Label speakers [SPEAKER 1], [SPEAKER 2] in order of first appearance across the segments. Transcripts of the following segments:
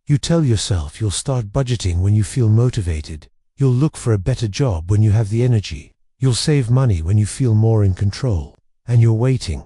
[SPEAKER 1] You tell yourself you'll start budgeting when you feel motivated. You'll look for a better job when you have the energy. You'll save money when you feel more in control. And you're waiting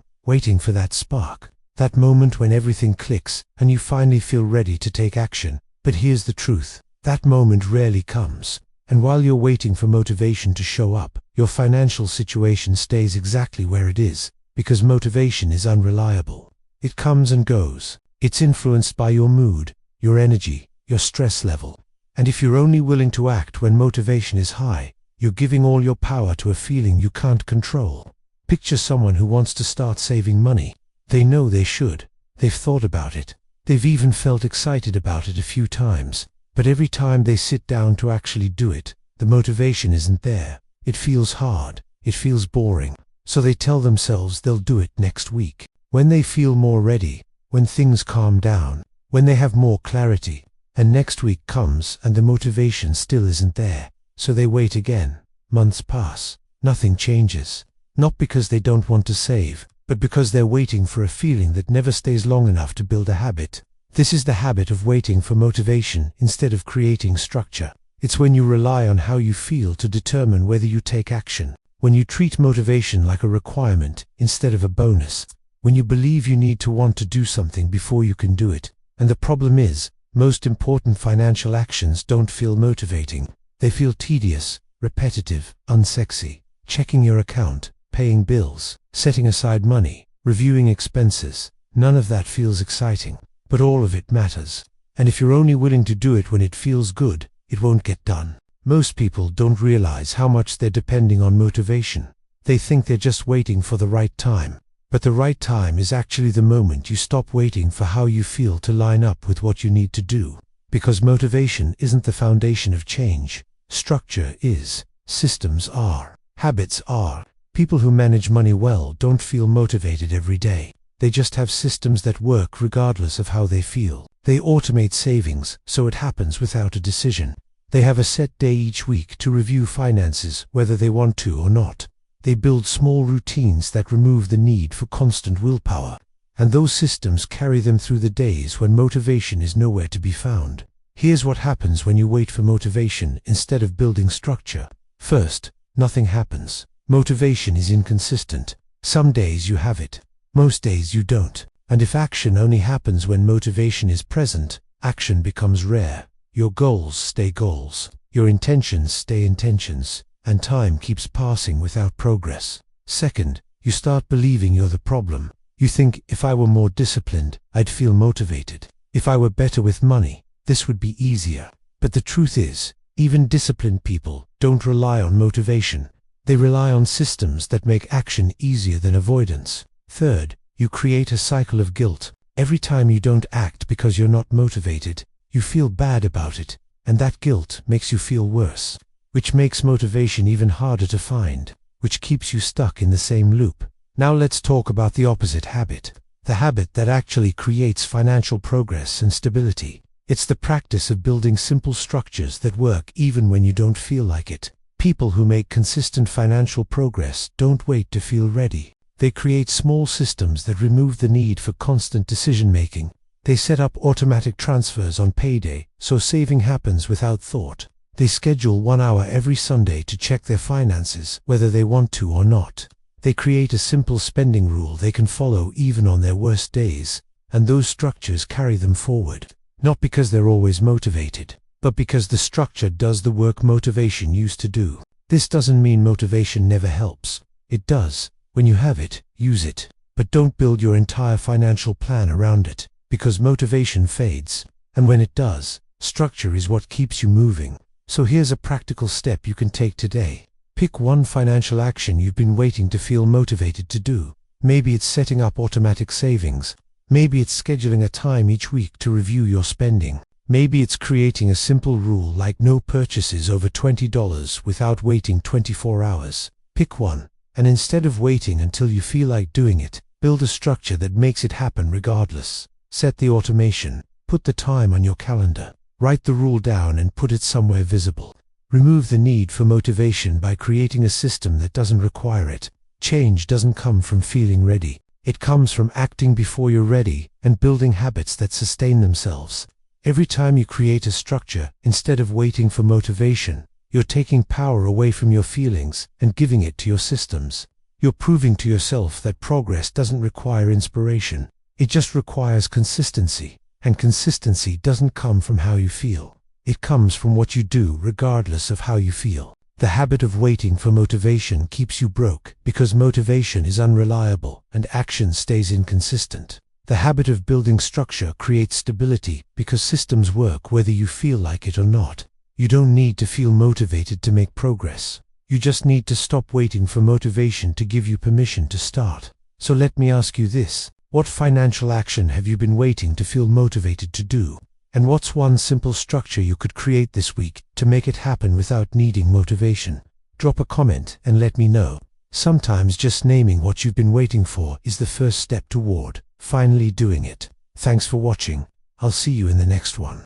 [SPEAKER 1] for that spark, that moment when everything clicks and you finally feel ready to take action. But here's the truth, that moment rarely comes. And while you're waiting for motivation to show up, your financial situation stays exactly where it is, because motivation is unreliable. It comes and goes. It's influenced by your mood, your energy, your stress level. And if you're only willing to act when motivation is high, you're giving all your power to a feeling you can't control. Picture someone who wants to start saving money. They know they should. They've thought about it. They've even felt excited about it a few times. But every time they sit down to actually do it, the motivation isn't there. It feels hard. It feels boring. So they tell themselves they'll do it next week. When they feel more ready, when things calm down, when they have more clarity, and next week comes and the motivation still isn't there. So they wait again. Months pass. Nothing changes. Not because they don't want to save, but because they're waiting for a feeling that never stays long enough to build a habit. This is the habit of waiting for motivation instead of creating structure. It's when you rely on how you feel to determine whether you take action. When you treat motivation like a requirement instead of a bonus. When you believe you need to want to do something before you can do it. And the problem is, most important financial actions don't feel motivating. They feel tedious, repetitive, unsexy. Checking your account, paying bills, setting aside money, reviewing expenses. None of that feels exciting. But all of it matters. And if you're only willing to do it when it feels good, it won't get done. Most people don't realize how much they're depending on motivation. They think they're just waiting for the right time. But the right time is actually the moment you stop waiting for how you feel to line up with what you need to do. Because motivation isn't the foundation of change. Structure is. Systems are. Habits are. People who manage money well don't feel motivated every day. They just have systems that work regardless of how they feel. They automate savings, so it happens without a decision. They have a set day each week to review finances, whether they want to or not. They build small routines that remove the need for constant willpower. And those systems carry them through the days when motivation is nowhere to be found. Here's what happens when you wait for motivation instead of building structure. First, nothing happens. Motivation is inconsistent. Some days you have it. Most days you don't. And if action only happens when motivation is present, action becomes rare. Your goals stay goals. Your intentions stay intentions. And time keeps passing without progress. Second, you start believing you're the problem. You think, if I were more disciplined, I'd feel motivated. If I were better with money, this would be easier. But the truth is, even disciplined people don't rely on motivation. They rely on systems that make action easier than avoidance. Third, you create a cycle of guilt. Every time you don't act because you're not motivated, you feel bad about it, and that guilt makes you feel worse, which makes motivation even harder to find, which keeps you stuck in the same loop. Now let's talk about the opposite habit, the habit that actually creates financial progress and stability. It's the practice of building simple structures that work even when you don't feel like it. People who make consistent financial progress don't wait to feel ready. They create small systems that remove the need for constant decision-making. They set up automatic transfers on payday, so saving happens without thought. They schedule 1 hour every Sunday to check their finances, whether they want to or not. They create a simple spending rule they can follow even on their worst days, and those structures carry them forward. Not because they're always motivated, but because the structure does the work motivation used to do. This doesn't mean motivation never helps. It does. When you have it, use it. But don't build your entire financial plan around it, because motivation fades. And when it does, structure is what keeps you moving. So here's a practical step you can take today. Pick one financial action you've been waiting to feel motivated to do. Maybe it's setting up automatic savings. Maybe it's scheduling a time each week to review your spending. Maybe it's creating a simple rule like no purchases over $20 without waiting 24 hours. Pick one. And instead of waiting until you feel like doing it, build a structure that makes it happen regardless. Set the automation. Put the time on your calendar. Write the rule down and put it somewhere visible. Remove the need for motivation by creating a system that doesn't require it. Change doesn't come from feeling ready. It comes from acting before you're ready and building habits that sustain themselves. Every time you create a structure, instead of waiting for motivation, you're taking power away from your feelings and giving it to your systems. You're proving to yourself that progress doesn't require inspiration. It just requires consistency. And consistency doesn't come from how you feel. It comes from what you do regardless of how you feel. The habit of waiting for motivation keeps you broke because motivation is unreliable and action stays inconsistent. The habit of building structure creates stability because systems work whether you feel like it or not. You don't need to feel motivated to make progress. You just need to stop waiting for motivation to give you permission to start. So let me ask you this. What financial action have you been waiting to feel motivated to do? And what's one simple structure you could create this week to make it happen without needing motivation? Drop a comment and let me know. Sometimes just naming what you've been waiting for is the first step toward finally doing it. Thanks for watching. I'll see you in the next one.